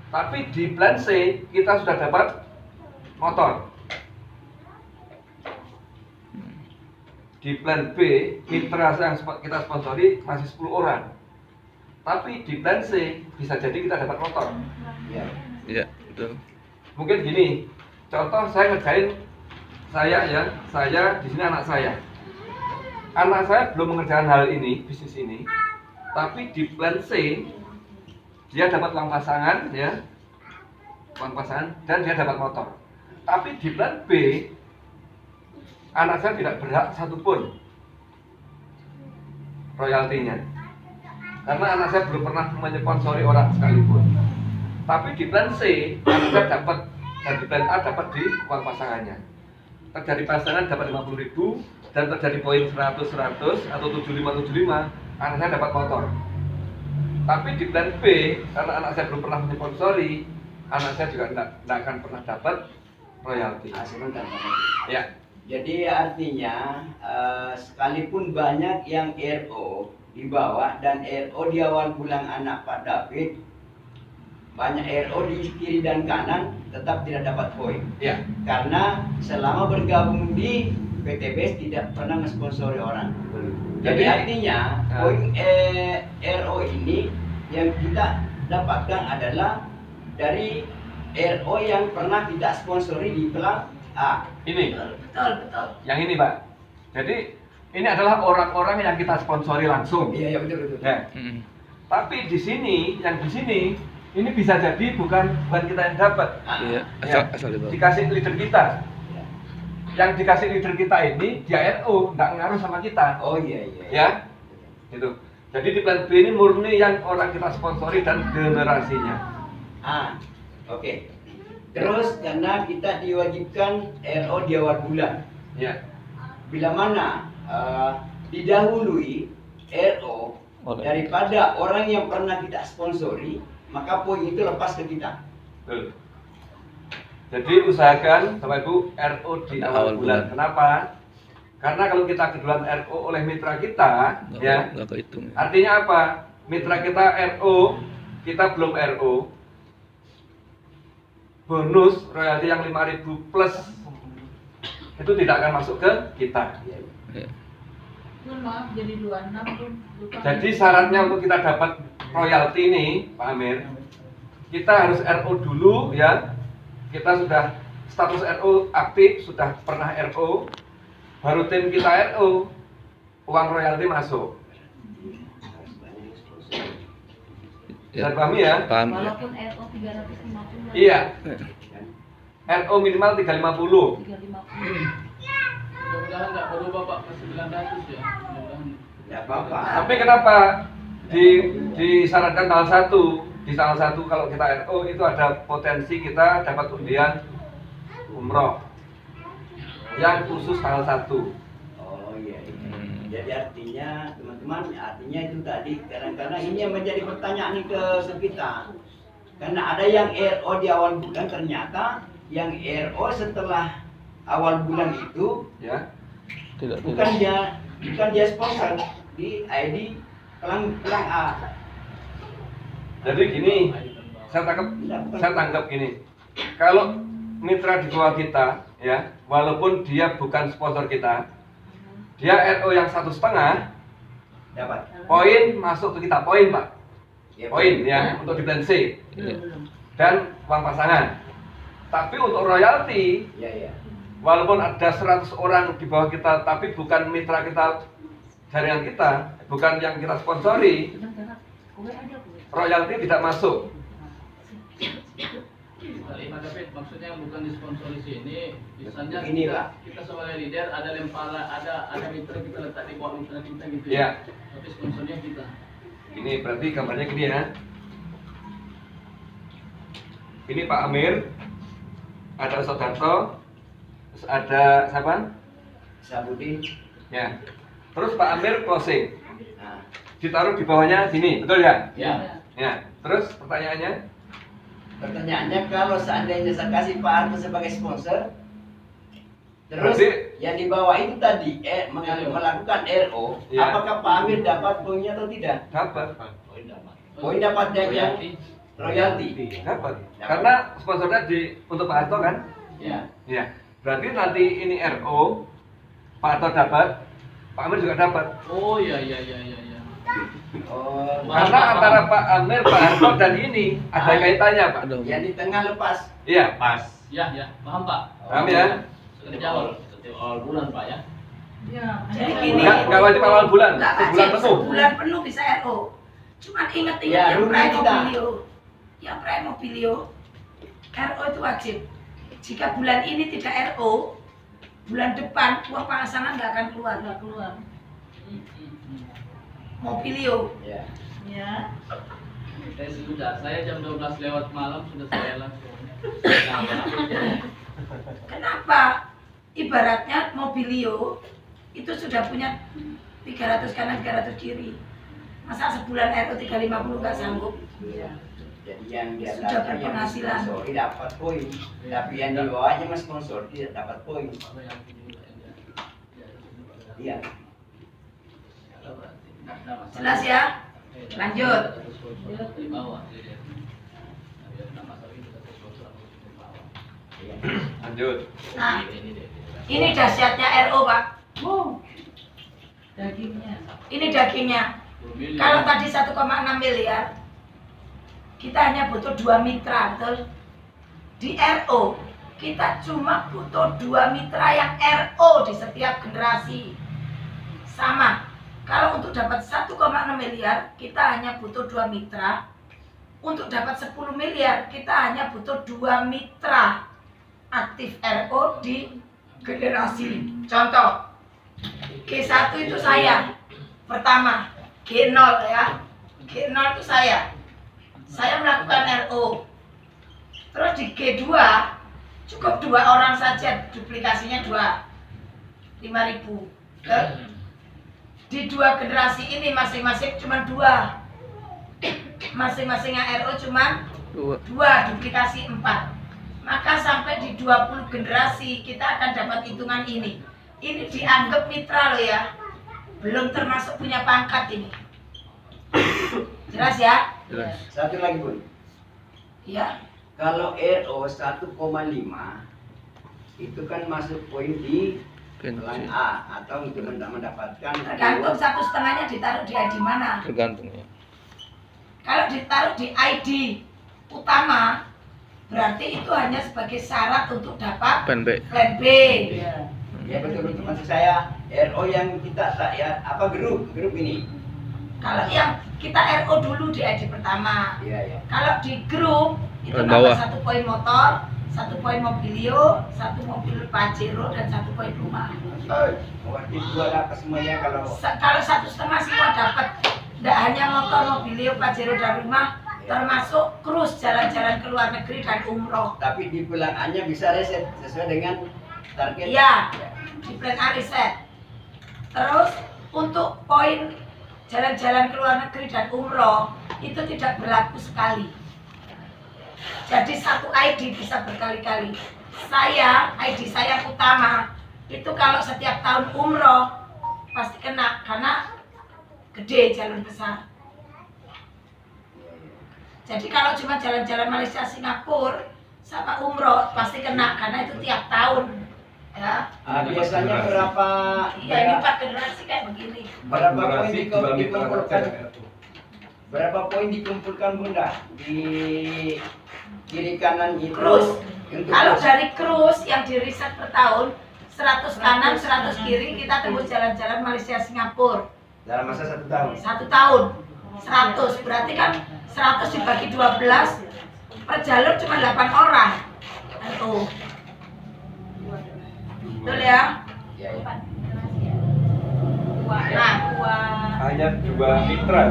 Tapi di plan C kita sudah dapat motor. Di plan B mitra yang kita sponsori masih 10 orang. Tapi di plan C bisa jadi kita dapat motor. Iya, betul. Mungkin gini, contoh saya ngerjain saya di sini anak saya. Anak saya belum mengerjakan hal ini, bisnis ini. Tapi di plan C dia dapat uang pasangan ya. Uang pasangan dan dia dapat motor. Tapi di plan B anak saya tidak berhak satupun royaltinya. Karena anak saya belum pernah menyponsori orang sekalipun. Tapi di plan C, anak saya dapat, dan di plan A dapat di uang pasangannya. Terjadi pasangan dapat 50.000 dan terjadi poin 100 atau 75, anak saya dapat motor. Tapi di plan B, karena anak saya belum pernah menyponsori, anak saya juga tidak akan pernah dapat royalti. Sebentar. Ya. Jadi artinya sekalipun banyak yang RO di bawah dan RO di awal bulan anak Pak David, banyak RO di kiri dan kanan tetap tidak dapat poin. Ya. Karena selama bergabung di PTBS tidak pernah mensponsori orang. Jadi artinya poin RO ini yang kita dapatkan adalah dari RO yang pernah kita sponsori di plan A. Ini. Betul. Yang ini, Pak. Jadi ini adalah orang-orang yang kita sponsori langsung. Iya, betul. Ya. Tapi di sini, yang di sini, ini bisa jadi bukan kita yang dapat. Iya, Ya, asal itu. dikasih leader kita. Yang dikasih leader kita ini dia RO, nggak ngaruh sama kita. Oh iya. Ya, gitu. Jadi di plan B ini murni yang orang kita sponsori dan generasinya. Oke. Terus karena kita diwajibkan RO di awal bulan. Ya. Bila mana didahului RO daripada orang yang pernah kita sponsori, maka poin itu lepas ke kita. Betul. Jadi usahakan Bapak Ibu RO di awal bulan. Kenapa? Karena kalau kita keduluan RO oleh mitra kita, nggak kehitung. artinya apa? Mitra kita RO, kita belum RO. Bonus royalti yang 5.000 plus itu tidak akan masuk ke kita. Maaf, jadi 26 pun. Jadi syaratnya untuk kita dapat royalti ini, Pak Amir, kita harus RO dulu ya. Kita sudah status RO aktif, sudah pernah RO, baru tim kita RO, uang royalti masuk. Bisa dipahami ya? Paham ya? Walaupun RO 350. Iya. RO minimal 350. 350. Mudah-mudahan nggak berubah Pak, masih 900 ya. Tidak apa-apa. Tapi kenapa disarankan tanggal 1? Di tanggal 1 kalau kita RO itu ada potensi kita dapat undian umroh yang khusus tanggal 1. Oh iya. Jadi artinya teman-teman, artinya itu tadi karena ini yang menjadi pertanyaan ke kita. Karena ada yang RO di awal bulan, ternyata yang RO setelah awal bulan itu Ya. bukan dia sponsor di ID pelang A. Jadi gini, saya tangkap gini. Kalau mitra di bawah kita, ya, walaupun dia bukan sponsor kita, dia RO yang 1,5, Dapat. poin masuk ke kita, poin Pak, Ya, poin ya untuk di plan C Belum. dan uang pasangan. Tapi untuk royalti, Ya. walaupun ada 100 orang di bawah kita, tapi bukan mitra kita, jaringan kita, bukan yang kita sponsori, royalti tidak masuk. Pak David, maksudnya bukan disponsori sini, misalnya Ini, Pak. kita sebagai leader ada lempara, ada mitra kita letak di bawah mitra kita gitu Ya. Tapi sponsornya kita. Ini berarti gambarnya gini ya. Ini Pak Amir, ada Ustadz Darto, terus ada siapa? Sabudin. Ya. Terus Pak Amir closing, Nah, ditaruh di bawahnya sini, betul ya? ya. Ya. Terus pertanyaannya? Pertanyaannya kalau seandainya saya kasih Pak Arto sebagai sponsor, terus Berarti- yang di bawah itu tadi melakukan RO, Ya. apakah Pak Amir dapat poinnya atau tidak? Dapat. Poin dapat yang royalti. Dapat. Karena sponsornya untuk Pak Harto kan? Ya. Iya. Berarti nanti ini RO, Pak Harto dapat, Pak Amir juga dapat. Oh iya. Oh, Karena antara Pak Amir, Pak Harto dan ini ada kaitannya, Pak. Aduh. yang di tengah lepas. Iya. Pas. Ya, paham Pak. Paham ya? Setiap awal bulan Pak ya. Ya, Jadi hanya gini. Nggak wajib awal bulan, Nggak sebulan wajib, penuh. sebulan penuh bisa RO. Cuman ingat-ingat Ya, yang rugi pre-mobilio. Yang pre-mobilio, RO itu wajib. Jika bulan ini tidak RO, bulan depan uang pasangan nggak akan keluar. nggak keluar. Mobilio. Ya. Ya. Saya sudah, saya jam 12 lewat malam sudah saya langsung. Kenapa? Ibaratnya mobilio itu sudah punya 300 kanan 300 kiri. Masa sebulan RO 350 nggak sanggup? Jadi yang di Sudah atasnya yang berpenghasilan. sponsori dapat poin, tapi yang di bawahnya mas sponsor tidak dapat poin. Iya. Jelas ya? Lanjut. Di bawah. Lanjut. Nah, ini dahsyatnya RO, Pak. Wow. Dagingnya. Ini dagingnya. Kalau tadi 1,6 miliar, kita hanya butuh 2 mitra, betul? Di RO, kita cuma butuh 2 mitra yang RO di setiap generasi. Sama. Kalau untuk dapat 1,6 miliar, kita hanya butuh 2 mitra. Untuk dapat 10 miliar, kita hanya butuh 2 mitra aktif RO di generasi. Contoh, G1 itu saya. Pertama, G0 ya. G0 itu saya. Saya melakukan RO. Terus di G2 cukup 2 orang saja, duplikasinya 5.000. Di 2 generasi ini masing-masing cuma 2. Masing-masing RO cuma 2, duplikasi 4. Maka sampai di 20 generasi kita akan dapat hitungan ini. Ini dianggap mitra loh ya. Belum termasuk punya pangkat ini. Jelas ya? Jelas. Satu lagi Bun, Iya. kalau RO 1,5 itu kan masuk poin di pelan Benci. A atau untuk mendapatkan Tergantung 1,5-nya ditaruh di ID mana. Tergantung ya. Kalau ditaruh di ID utama, berarti itu hanya sebagai syarat untuk dapat Plan B. plan B. Ya. Ya betul-betul maksud saya RO yang kita rakyat apa grup ini. Kalau yang kita RO dulu di ID pertama. Iya ya. Kalau di grup itu Paling tambah bawah. 1 poin motor, 1 poin mobilio, 1 mobil Pajero dan 1 poin rumah. Waktu dua dapat semuanya kalau Kalau 1,5 semua dapat. Tidak hanya motor, mobilio, Pajero dan rumah, termasuk cruise jalan-jalan ke luar negeri dan umroh. tapi di pelan A-nya bisa reset sesuai dengan target. Iya, di plan A riset. Terus untuk poin jalan-jalan ke luar negeri dan umroh itu tidak berlaku sekali. Jadi satu ID bisa berkali-kali. Saya, ID saya utama itu kalau setiap tahun umroh pasti kena karena gede jalur besar. Jadi kalau cuma jalan-jalan Malaysia, Singapura sama umroh pasti kena karena itu tiap tahun. Ya. Biasanya berapa Iya, ini 4 generasi kayak begini. berapa poin Generasi 2 mitra dikumpulkan? kerja. Berapa poin dikumpulkan Bunda di kiri kanan itu? Cruise. Untuk Kalau cruise. dari cruise yang di riset per tahun 100 kanan, 100 kiri, kita tembus jalan-jalan Malaysia, Singapura. dalam masa 1 tahun. 1 tahun 100, berarti kan 100 dibagi 12 per jalur cuma 8 orang. Tuh. Betul ya? Ya, ya. Nah, Hanya 2 mitra.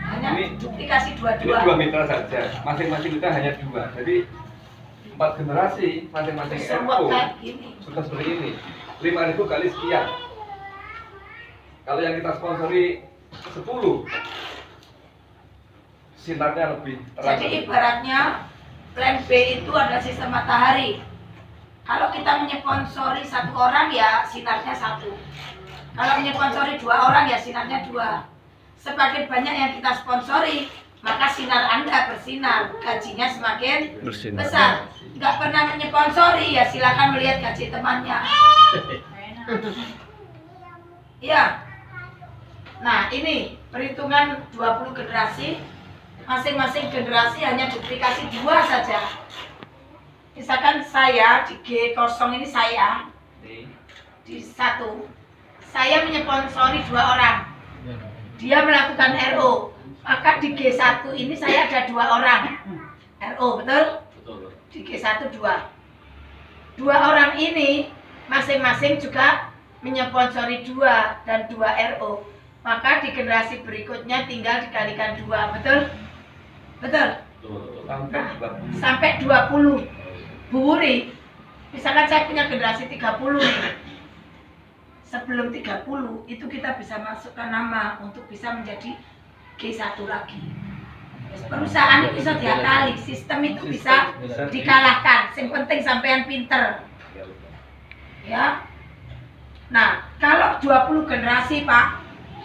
hanya Ini- duplikasi Ini 22. 2 mitra saja. Masing-masing kita hanya 2. Jadi 4 generasi masing-masing Semua RO kayak gini. sudah seperti ini. 5.000 kali sekian. Kalau yang kita sponsori 10, sinarnya lebih terang. Jadi ibaratnya plan B itu ada sistem matahari. Kalau kita menyponsori 1 orang ya sinarnya 1. Kalau menyponsori 2 orang ya sinarnya 2. Semakin banyak yang kita sponsori, maka sinar Anda bersinar, gajinya semakin Bersinar. besar. Nggak pernah menyponsori, ya silakan melihat gaji temannya. Ya. Nah, ini perhitungan 20 generasi. Masing-masing generasi hanya duplikasi 2 saja. Misalkan saya di G0 ini saya di 1. Saya menyponsori 2 orang. Dia melakukan RO. Maka di G1 ini saya ada 2 orang. RO, betul? Betul. Di G1 2. 2 orang ini masing-masing juga menyponsori 2 dan 2 RO. Maka di generasi berikutnya tinggal dikalikan 2, betul? Betul? Sampai 20. Bu Wuri, misalkan saya punya generasi 30 nih. Sebelum 30 itu kita bisa masukkan nama untuk bisa menjadi G1 lagi. Perusahaan itu bisa diakali, sistem itu bisa dikalahkan. Yang penting sampean pinter. Ya. Nah, kalau 20 generasi, Pak,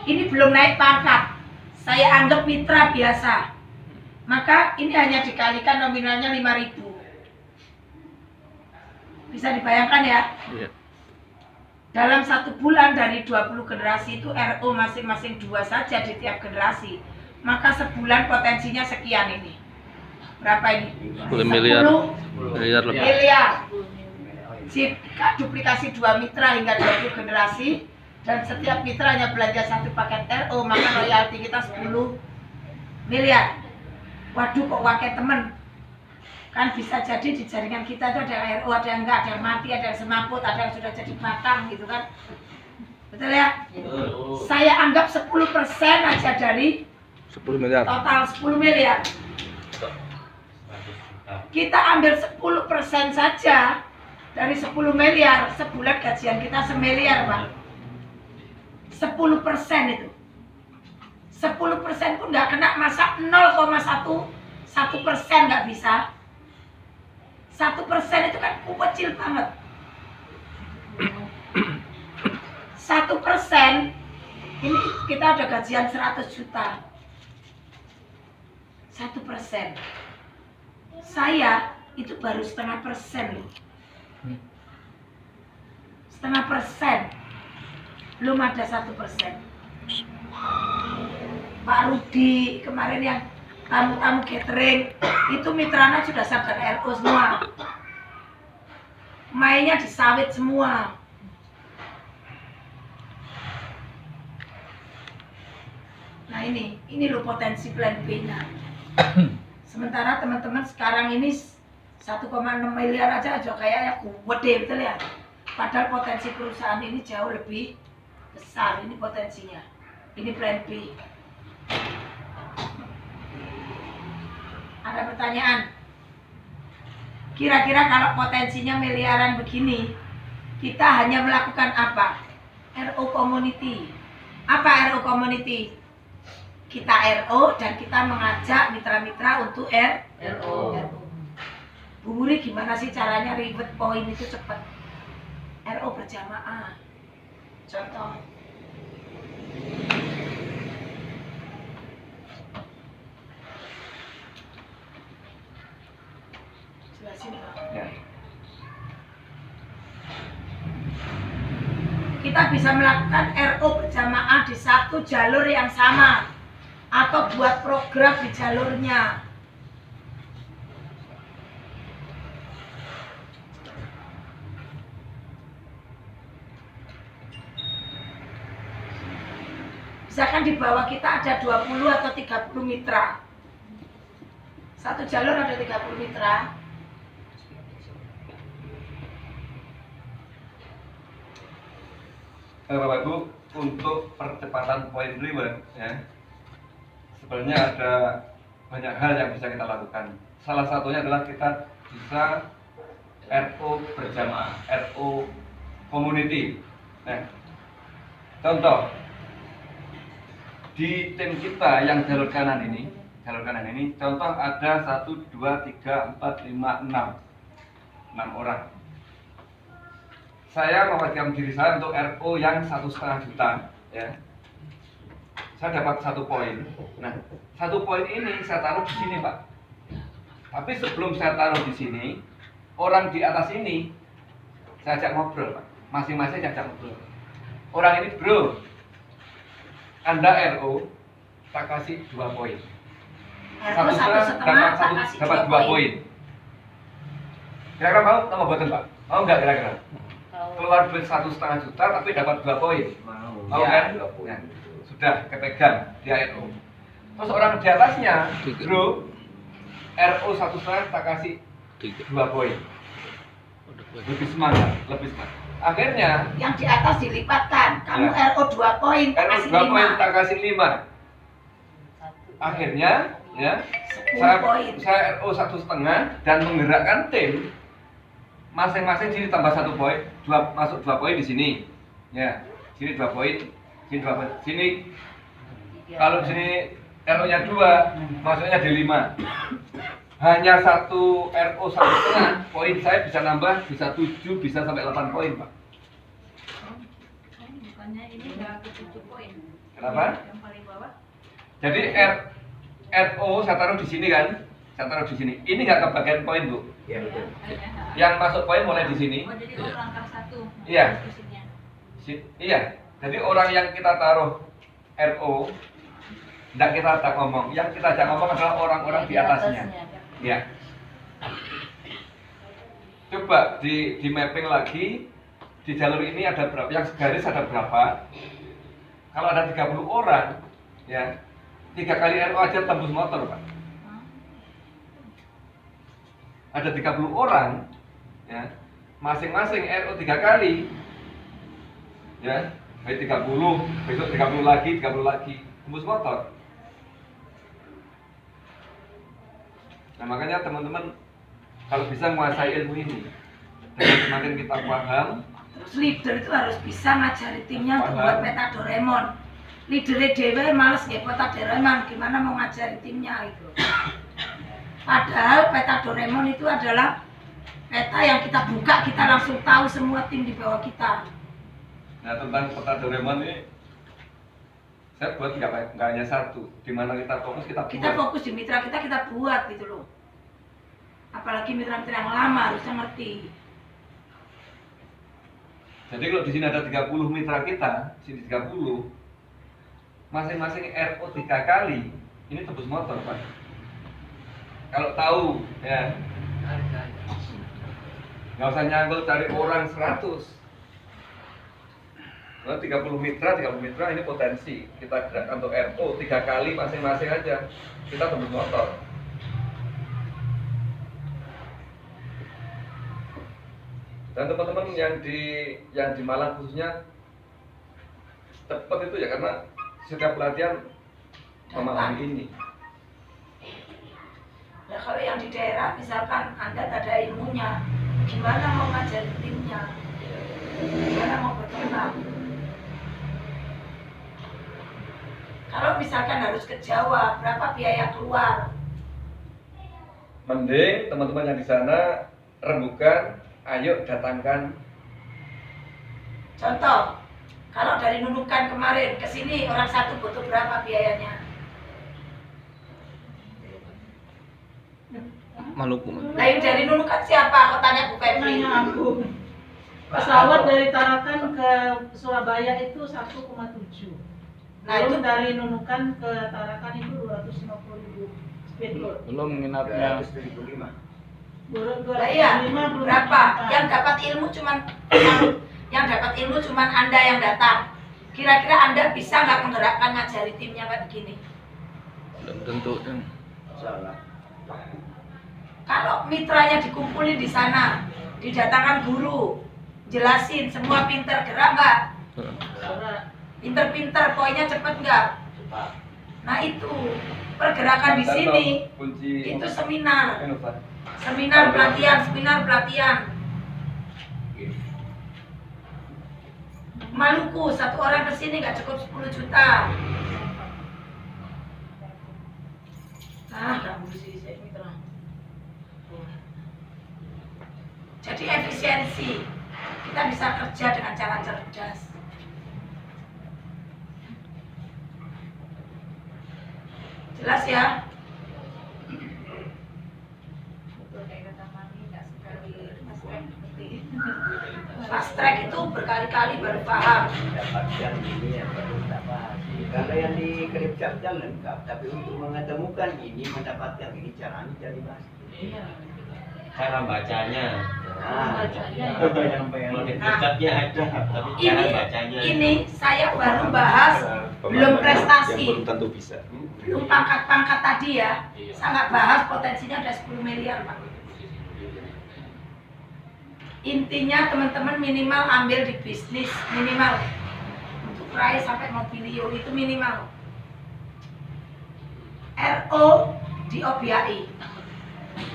ini belum naik pangkat. Saya anggap mitra biasa. Maka ini hanya dikalikan nominalnya 5.000. Bisa dibayangkan ya? Iya. Dalam 1 bulan dari 20 generasi itu RO masing-masing 2 saja di tiap generasi. Maka sebulan potensinya sekian ini. Berapa ini? 10 miliar. 10 Miliar lebih. miliar. Jika duplikasi 2 mitra hingga 20 generasi dan setiap mitra hanya belanja 1 paket RO, maka royalti kita 10 miliar. Waduh, kok wakil temen. Kan bisa jadi di jaringan kita itu ada RO, ada yang enggak, ada yang mati, ada yang semaput, ada yang sudah jadi batang gitu kan. Betul ya? Saya anggap 10% aja dari 10 miliar. total 10 miliar. Kita ambil 10% saja dari 10 miliar, sebulan gajian kita 1 miliar, Pak. 10% itu. 10% pun nggak kena, masa 0,1% nggak bisa. 1% itu kan kecil banget. 1% ini kita udah gajian 100 juta. 1%. Saya itu baru 0,5% loh. 0,5%. Belum ada 1%. Pak Rudi kemarin yang tamu-tamu catering itu mitranya sudah sadar RO semua. Mainnya di sawit semua. Nah ini loh potensi plan B-nya. Sementara teman-teman sekarang ini 1,6 miliar aja kayaknya gede, betul ya. Padahal potensi perusahaan ini jauh lebih besar, ini potensinya. Ini plan B. Ada pertanyaan? Kira-kira kalau potensinya miliaran begini, kita hanya melakukan apa? RO community. Apa RO community? Kita RO dan kita mengajak mitra-mitra untuk RO. Bu Wuri, gimana sih caranya ribet poin itu cepat? RO berjamaah. Contoh. Jelasin, Pak. Ya. Kita bisa melakukan RO berjamaah di satu jalur yang sama atau buat program di jalurnya. Misalkan di bawah kita ada 20 atau 30 mitra. Satu jalur ada 30 mitra. Bapak Ibu, untuk percepatan point reward ya, sebenarnya ada banyak hal yang bisa kita lakukan. Salah satunya adalah kita bisa RO berjamaah, RO community. Nah, contoh di tim kita yang jalur kanan ini, contoh ada 1, 2, 3, 4, 5, 6 orang. Saya mewajibkan diri saya untuk RO yang 1,5 juta, ya. saya dapat 1 poin. Nah, 1 poin ini saya taruh di sini, Pak. Tapi sebelum saya taruh di sini, orang di atas ini saya ajak ngobrol, Pak. Masing-masing saya ajak ngobrol. Orang ini, bro, Anda RO, tak kasih 2 poin. RO 1,5 tak kasih dapat 2 poin. Kira-kira mau buatan, Pak? Mau nggak kira-kira? Keluar duit 1,5 juta tapi dapat 2 poin. Mau Ya, kan? 2 poin. Ya. Sudah kepegang di RO. Terus orang di atasnya, bro, RO 1,5 tak kasih 2 poin. Lebih semangat, lebih semangat. Akhirnya Yang di atas dilipatkan. Kamu Ya. RO 2 poin, tak RO kasih 2 poin 5. tak kasih 5. Akhirnya ya 10 poin. saya RO 1,5 dan menggerakkan tim masing-masing sini tambah 1 poin, masuk 2 poin di sini. Ya, sini 2 poin, sini 2 poin. Sini kalau sini RO-nya 2, masuknya di 5. Hanya 1 RO 1,5, poin saya bisa nambah, bisa 7, bisa sampai 8 poin, Pak. Bukannya ini udah ke 7 poin. Kenapa? Yang paling bawah. Jadi RO saya taruh di sini kan? Saya taruh di sini. Ini nggak kebagian poin, Bu. Iya, betul. Yang masuk poin mulai di sini. Oh, jadi langkah 1. Iya. Posisinya. Iya. Jadi orang yang kita taruh RO, tidak kita ajak ngomong. Yang kita ajak ngomong adalah orang-orang di atasnya. Ya. Coba di mapping lagi di jalur ini ada berapa? Yang segaris ada berapa? Kalau ada 30 orang, ya 3 kali RO aja tembus motor, Pak. Ada 30 orang, ya masing-masing RO 3 kali, ya baik 30, besok 30 lagi, tembus motor. Nah makanya teman-teman kalau bisa menguasai ilmu ini, dan semakin kita paham, Terus leader itu harus bisa ngajari timnya untuk Paham. buat peta Doraemon. Leadernya dewe males nggak peta Doraemon, gimana mau ngajari timnya itu. Padahal peta Doraemon itu adalah peta yang kita buka, kita langsung tahu semua tim di bawah kita. nah tentang peta Doraemon ini, saya buat nggak hanya 1, di mana kita fokus kita buat. Kita fokus di mitra kita buat gitu loh. Apalagi mitra-mitra yang lama harusnya ngerti. Jadi kalau di sini ada 30 mitra kita, sini 30, masing-masing RO 3 kali, ini tembus motor, Pak. Kalau tahu, ya, nggak usah nyangkul cari orang 100. Kalau 30 mitra ini potensi kita gerakkan untuk RO 3 kali masing-masing aja, kita tembus motor. Dan teman-teman yang di Malang khususnya cepat itu ya karena setiap pelatihan memahami ini. Nah kalau yang di daerah misalkan Anda tak ada ilmunya, gimana mau ngajarin timnya? Gimana mau berkembang? Kalau misalkan harus ke Jawa, berapa biaya keluar? Mending teman-teman yang di sana rembukan, ayo datangkan. Contoh, kalau dari Nunukan kemarin ke sini orang 1 butuh berapa biayanya? Maluku. Nah yang dari Nunukan siapa? Aku tanya Bu Febri. Nanya aku. Pesawat dari Tarakan ke Surabaya itu 1,7. Nah itu Belum dari Nunukan ke Tarakan itu 250.000 speedboat. Belum nginapnya. 105. Lah iya, berapa? Yang dapat ilmu cuman yang dapat ilmu cuman Anda yang datang. Kira-kira Anda bisa nggak menggerakkan ngajari timnya kayak begini? Belum tentu. Salah. Kalau mitranya dikumpulin di sana, didatangkan guru, jelasin semua pinter gerak nggak? Pinter-pinter, poinnya cepet nggak? Cepat. Nah itu pergerakan di sini kunci itu seminar, inovasi. seminar pelatihan. Maluku, 1 orang kesini nggak cukup 10 juta. Ganggu sih saya mitra. Jadi efisiensi, kita bisa kerja dengan cara cerdas. Jelas ya? Betul kayak kata Mami, nggak sekali fast track seperti Fast track itu berkali-kali baru paham. Dapatkan ini ya baru dapat. Karena yang di Kripsabda lengkap, tapi untuk mengetemukan ini, mendapatkan ini caranya jadi pasti. Cara bacanya. Nah, Motif ucapnya ada, tapi cara bacanya. Ini saya baru bahas belum prestasi, Yang belum tentu bisa. belum pangkat-pangkat tadi ya. Saya nggak bahas potensinya ada 10 miliar Pak. Intinya teman-teman minimal ambil di bisnis, minimal untuk raih sampai mobilio itu minimal. RO diobiai.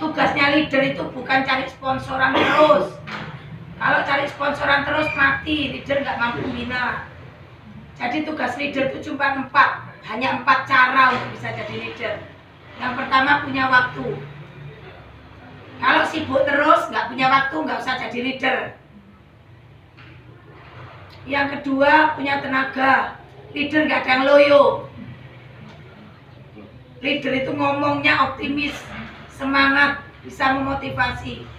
Tugasnya leader itu bukan cari sponsoran terus. Kalau cari sponsoran terus mati, leader nggak mampu bina. Jadi tugas leader itu cuma 4, hanya 4 cara untuk bisa jadi leader. Yang pertama punya waktu. Kalau sibuk terus nggak punya waktu nggak usah jadi leader. Yang kedua punya tenaga. Leader nggak ada yang loyo. Leader itu ngomongnya optimis, semangat, bisa memotivasi.